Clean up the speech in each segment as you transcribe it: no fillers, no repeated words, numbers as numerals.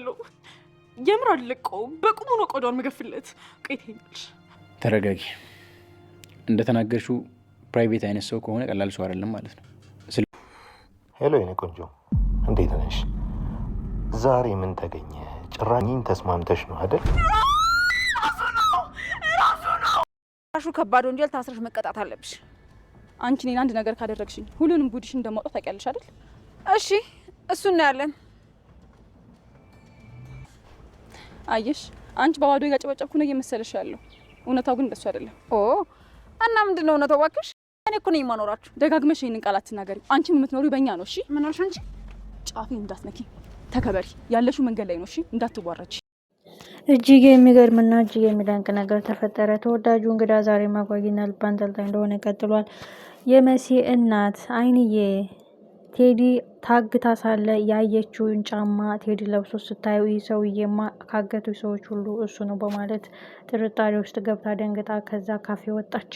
እገለዋለሁ። የምር አልለቀውም። በቁሙ ነው ቆዳውን መገፍለት። ቀይተኛል። ተረጋጊ። እንደተናገርሽው ፕራይቬት አይነት ሰው ከሆነ ቀላል ሰው አይደለም ማለት ነው። ሄሎ የኔ ቆንጆ እንዴት ነሽ? ዛሬ ምን ተገኘ? ጭራኝን ተስማምተሽ ነው አይደል? ራሱ ከባድ ወንጀል ታስረሽ መቀጣት አለብሽ። አንቺ እኔን አንድ ነገር ካደረግሽኝ ሁሉንም ጉድሽን እንደማውጣት ታውቂያለሽ አይደል? እሺ እሱ እናያለን። አየሽ፣ አንቺ በባዶ ያጨበጨብኩ ነው እየመሰለሽ ያለው። እውነታው ግን እንደሱ አይደለም። ኦ እና ምንድነው እውነታው? እባክሽ እኔ እኮ ነኝ የማኖራችሁ። ደጋግመሽ ይሄንን ቃል አትናገሪ። አንቺም የምትኖሪው በእኛ ነው። እሺ ምን አልሽ አንቺ? ጫፌን እንዳትነኪ። ተከበሪ። ያለሽው መንገድ ላይ ነው። እሺ እንዳትዋረጂ። እጅግ የሚገርምና እጅግ የሚደንቅ ነገር ተፈጠረ። ተወዳጁ እንግዳ ዛሬ ማጓጊና ልብ አንጠልጣይ እንደሆነ ቀጥሏል። የመሲ እናት አይንዬ ቴዲ ታግታ ሳለ ያየችውን ጫማ ቴዲ ለብሶ ስታዩ ይህ ሰውዬማ ካገቱ ሰዎች ሁሉ እሱ ነው በማለት ጥርጣሬ ውስጥ ገብታ ደንግጣ ከዛ ካፌ ወጣች።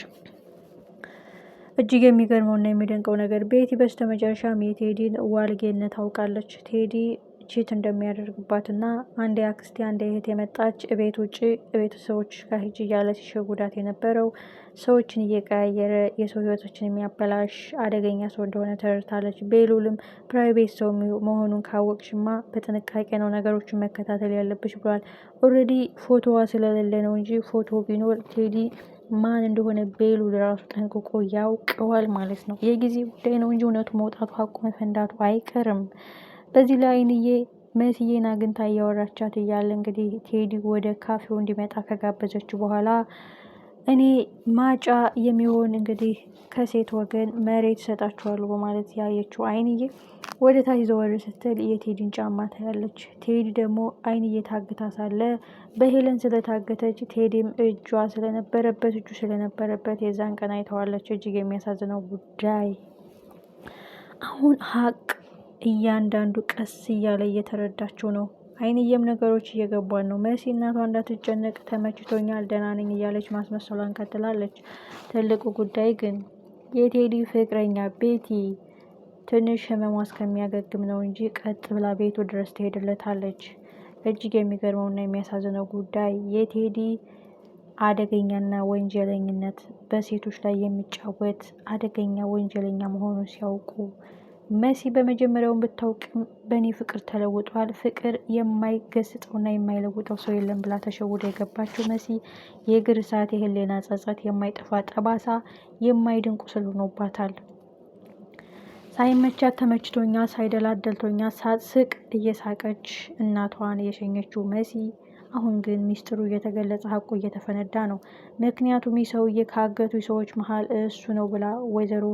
እጅግ የሚገርመውና የሚደንቀው ነገር ቤቲ በስተመጨረሻም የቴዲን ዋልጌነት ታውቃለች። ቴዲ ቺት እንደሚያደርግባትና አንዴ አክስቴ አንዴ እህት የመጣች እቤት ውጭ ቤተሰቦች ጋር ሂጅ እያለ ሲሸጉዳት የነበረው ሰዎችን እየቀያየረ የሰው ህይወቶችን የሚያበላሽ አደገኛ ሰው እንደሆነ ተረድታለች። ቤሉልም ፕራይቬት ሰው መሆኑን ካወቅሽማ በጥንቃቄ ነው ነገሮችን መከታተል ያለብሽ ብሏል። ኦልሬዲ ፎቶዋ ስለሌለ ነው እንጂ ፎቶ ቢኖር ቴዲ ማን እንደሆነ ቤሉል ራሱ ጠንቅቆ ያውቀዋል ማለት ነው። የጊዜ ጉዳይ ነው እንጂ እውነቱ መውጣቱ ሀቁ መፈንዳቱ አይቀርም። በዚህ ላይ አይንዬ መስዬን አግኝታ እያወራቻት እያለ እንግዲህ ቴዲ ወደ ካፌው እንዲመጣ ከጋበዘችው በኋላ እኔ ማጫ የሚሆን እንግዲህ ከሴት ወገን መሬት ሰጣችኋለሁ በማለት ያየችው አይንዬ ወደ ታች ዘወር ስትል የቴዲን ጫማ ታያለች። ቴዲ ደግሞ አይንዬ ታግታ ሳለ በሄለን ስለታገተች ቴዲም እጁ ስለነበረበት የዛን ቀን አይተዋለች። እጅግ የሚያሳዝነው ጉዳይ አሁን ሀቅ እያንዳንዱ ቀስ እያለ እየተረዳችው ነው። አይንዬም ነገሮች እየገቧን ነው። መሲ እናቷ እንዳትጨነቅ ተመችቶኛል፣ ደህና ነኝ እያለች ማስመሰሏን ቀጥላለች። ትልቁ ጉዳይ ግን የቴዲ ፍቅረኛ ቤቲ ትንሽ ህመሟ እስከሚያገግም ነው እንጂ ቀጥ ብላ ቤቱ ድረስ ትሄድለታለች። እጅግ የሚገርመውና የሚያሳዝነው ጉዳይ የቴዲ አደገኛና ወንጀለኝነት በሴቶች ላይ የሚጫወት አደገኛ ወንጀለኛ መሆኑን ሲያውቁ መሲ በመጀመሪያውን ብታውቅም በእኔ ፍቅር ተለውጧል፣ ፍቅር የማይገስጠውና የማይለውጠው ሰው የለም ብላ ተሸውዳ የገባችው መሲ የእግር እሳት፣ የህሊና ጸጸት፣ የማይጠፋ ጠባሳ፣ የማይድን ቁስል ሆኖባታል። ሳይመቻት ተመችቶኛ፣ ሳይደላደልቶኛ ሳትስቅ እየሳቀች እናቷን የሸኘችው መሲ አሁን ግን ሚስጥሩ እየተገለጸ ሀቁ እየተፈነዳ ነው። ምክንያቱም ይህ ሰውዬ ካገቱ ሰዎች መሀል እሱ ነው ብላ ወይዘሮ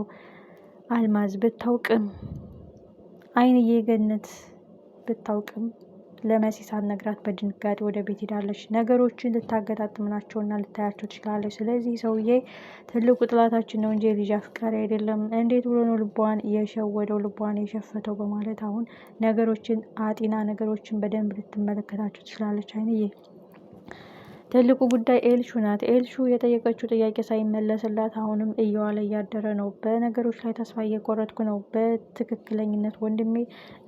አልማዝ ብታውቅም አይንዬ ገነት ብታውቅም ለመሲ ሳትነግራት በድንጋጤ ወደ ቤት ሄዳለች። ነገሮችን ልታገጣጥምናቸውና ልታያቸው ትችላለች። ስለዚህ ሰውዬ ትልቁ ጥላታችን ነው እንጂ የልጅ አፍቃሪ አይደለም። እንዴት ብሎ ነው ልቧን የሸወደው ልቧን የሸፈተው በማለት አሁን ነገሮችን አጢና ነገሮችን በደንብ ልትመለከታቸው ትችላለች አይንዬ። ትልቁ ጉዳይ ኤልሹ ናት። ኤልሹ የጠየቀችው ጥያቄ ሳይመለስላት አሁንም እየዋለ እያደረ ነው። በነገሮች ላይ ተስፋ እየቆረጥኩ ነው። በትክክለኝነት ወንድሜ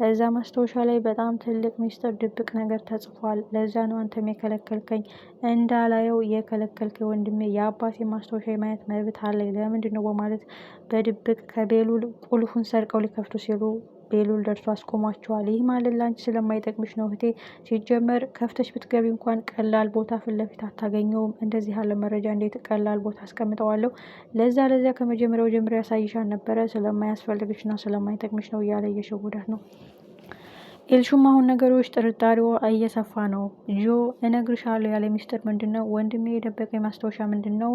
ለዛ ማስታወሻ ላይ በጣም ትልቅ ሚስጥር ድብቅ ነገር ተጽፏል። ለዛ ነው አንተም የከለከልከኝ እንዳላየው የከለከልከኝ ወንድሜ። የአባቴ ማስታወሻ የማየት መብት አለኝ ለምንድን ነው በማለት በድብቅ ከቤሉል ቁልፉን ሰርቀው ሊከፍቱ ሲሉ ቤሉል ደርሶ አስቆሟቸዋል። ይህ ማለት ላንቺ ስለማይጠቅምሽ ነው እህቴ። ሲጀመር ከፍተሽ ብትገቢ እንኳን ቀላል ቦታ ፊት ለፊት አታገኘውም። እንደዚህ ያለ መረጃ እንዴት ቀላል ቦታ አስቀምጠዋለሁ? ለዚያ ከመጀመሪያው ጀምሮ ያሳይሻል ነበረ። ስለማያስፈልግሽ ነው ስለማይጠቅምሽ ነው እያለ እየሸወዳት ነው። ኤልሹም አሁን ነገሮች ጥርጣሬው እየሰፋ ነው። ጆ እነግርሻለሁ ያለ ሚስጥር ምንድን ነው? ወንድሜ የደበቀኝ ማስታወሻ ምንድን ነው?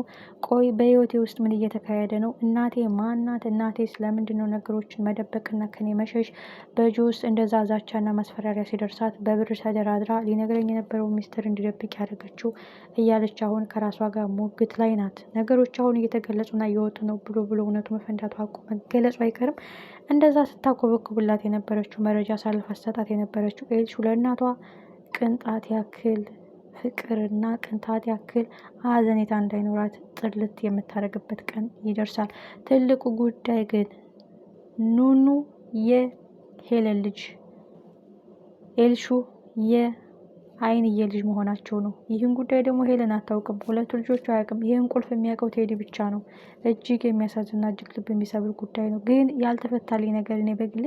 ቆይ በህይወቴ ውስጥ ምን እየተካሄደ ነው? እናቴ ማናት? እናቴ ስለምንድን ነው ነገሮችን መደበቅና ከኔ መሸሽ? በጆ ውስጥ እንደዛ ዛቻና ማስፈራሪያ ሲደርሳት በብር ተደራድራ ሊነግረኝ የነበረው ሚስጥር እንዲደብቅ ያደረገችው እያለች አሁን ከራሷ ጋር ሙግት ላይ ናት። ነገሮች አሁን እየተገለጹና እየወጡ ነው። ብሎ እውነቱ መፈንዳቱ አቁ መገለጹ አይቀርም። እንደዛ ስታኮበኩብላት የነበረችው መረጃ ሳልፍ አሰጣት የነበረችው ኤልሹ ለእናቷ ቅንጣት ያክል ፍቅርና ቅንጣት ያክል ሀዘኔታ እንዳይኖራት ጥልት የምታደርግበት ቀን ይደርሳል። ትልቁ ጉዳይ ግን ኑኑ የሄለን ልጅ ኤልሹ የአይንዬ ልጅ መሆናቸው ነው። ይህን ጉዳይ ደግሞ ሄለን አታውቅም፣ ሁለቱ ልጆቹ አያውቅም። ይህን ቁልፍ የሚያውቀው ቴዲ ብቻ ነው። እጅግ የሚያሳዝንና እጅግ ልብ የሚሰብር ጉዳይ ነው። ግን ያልተፈታልኝ ነገር እኔ በግሌ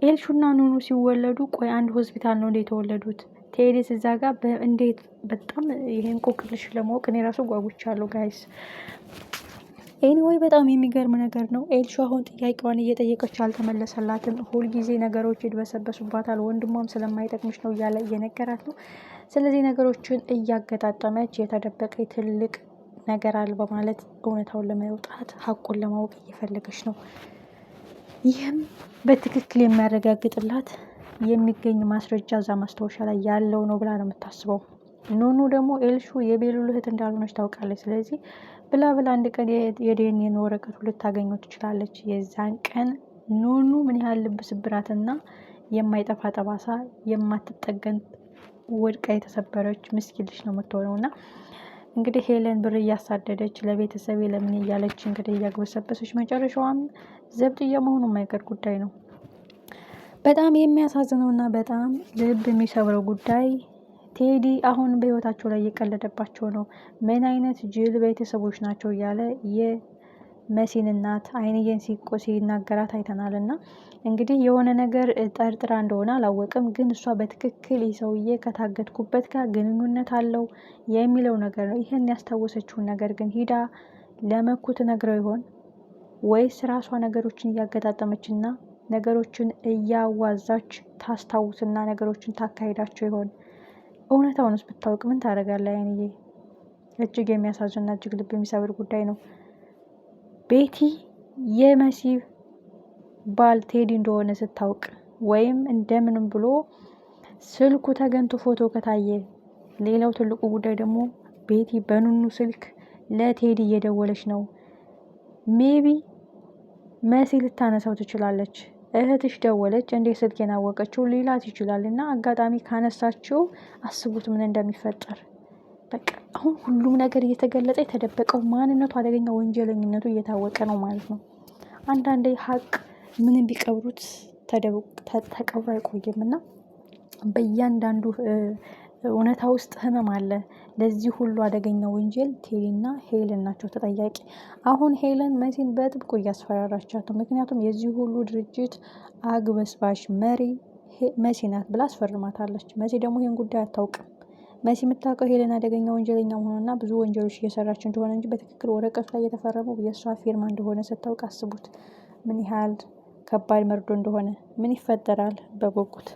ኤልሹና ኑኑ ሲወለዱ ቆይ አንድ ሆስፒታል ነው እንዴ የተወለዱት? ቴዲስ እዛ ጋር እንዴት? በጣም ይሄን እንቆቅልሽ ለማወቅ እኔ ራሱ ጓጉቻለሁ ጋይስ። ኤኒዌይ በጣም የሚገርም ነገር ነው። ኤልሹ አሁን ጥያቄዋን እየጠየቀች አልተመለሰላትም። ሁልጊዜ ነገሮች ይድበሰበሱባታል። ወንድሟም ስለማይጠቅምሽ ነው እያለ እየነገራት ነው። ስለዚህ ነገሮችን እያገጣጠመች የተደበቀ ትልቅ ነገር አለ በማለት እውነታውን ለማውጣት ሀቁን ለማወቅ እየፈለገች ነው። ይህም በትክክል የሚያረጋግጥላት የሚገኝ ማስረጃ እዛ ማስታወሻ ላይ ያለው ነው ብላ ነው የምታስበው። ኑኑ ደግሞ ኤልሹ የቤሉል እህት እንዳልሆነች ታውቃለች። ስለዚህ ብላ አንድ ቀን የዲኤንኤ ወረቀቱ ልታገኘው ትችላለች። የዛን ቀን ኑኑ ምን ያህል ልብ ስብራትና የማይጠፋ ጠባሳ የማትጠገን ወድቃ የተሰበረች ምስኪን ልጅ ነው የምትሆነው። እና እንግዲህ ሄለን ብር እያሳደደች ለቤተሰብ ለምን እያለች እንግዲህ እያግበሰበሰች መጨረሻዋም ዘብጥያ መሆኑ የማይቀር ጉዳይ ነው። በጣም የሚያሳዝነው እና በጣም ልብ የሚሰብረው ጉዳይ ቴዲ አሁን በህይወታቸው ላይ እየቀለደባቸው ነው። ምን አይነት ጅል ቤተሰቦች ናቸው እያለ የመሲን እናት አይንዬን ሲናገራት አይተናል። እና እንግዲህ የሆነ ነገር ጠርጥራ እንደሆነ አላወቅም፣ ግን እሷ በትክክል ይህ ሰውዬ ከታገድኩበት ጋር ግንኙነት አለው የሚለው ነገር ነው። ይህን ያስታወሰችውን ነገር ግን ሂዳ ለመኩ ትነግረው ይሆን ወይስ ራሷ ነገሮችን እያገጣጠመችና ነገሮችን እያዋዛች ታስታውስና ነገሮችን ታካሂዳቸው ይሆን? እውነታውንስ ብታውቅ ምን ታደርጋለህ? አይንዬ እጅግ የሚያሳዝንና እጅግ ልብ የሚሰብር ጉዳይ ነው። ቤቲ የመሲ ባል ቴዲ እንደሆነ ስታውቅ ወይም እንደምንም ብሎ ስልኩ ተገንቶ ፎቶ ከታየ፣ ሌላው ትልቁ ጉዳይ ደግሞ ቤቲ በኑኑ ስልክ ለቴዲ እየደወለች ነው። ሜቢ መሲ ልታነሳው ትችላለች። እህትሽ ደወለች እንዴ ስልኬን አወቀችው ሊላት ይችላል። እና አጋጣሚ ካነሳችው አስቡት ምን እንደሚፈጠር። በቃ አሁን ሁሉም ነገር እየተገለጸ የተደበቀው ማንነቱ አደገኛ ወንጀለኝነቱ እየታወቀ ነው ማለት ነው። አንዳንዴ ሀቅ ምንም ቢቀብሩት ተቀብሮ አይቆይም እና በእያንዳንዱ እውነታ ውስጥ ህመም አለ። ለዚህ ሁሉ አደገኛ ወንጀል ቴዲና ሄለን ናቸው ተጠያቂ። አሁን ሄለን መሲን በጥብቁ እያስፈራራቻት ነው። ምክንያቱም የዚህ ሁሉ ድርጅት አግበስባሽ መሪ መሲ ናት ብላ አስፈርማታለች። መሲ ደግሞ ይህን ጉዳይ አታውቅም። መሲ የምታውቀው ሄለን አደገኛ ወንጀለኛ መሆኑና ብዙ ወንጀሎች እየሰራች እንደሆነ እንጂ በትክክል ወረቀቱ ላይ የተፈረመው የእሷ ፊርማ እንደሆነ ስታውቅ አስቡት ምን ያህል ከባድ መርዶ እንደሆነ። ምን ይፈጠራል? በጉጉት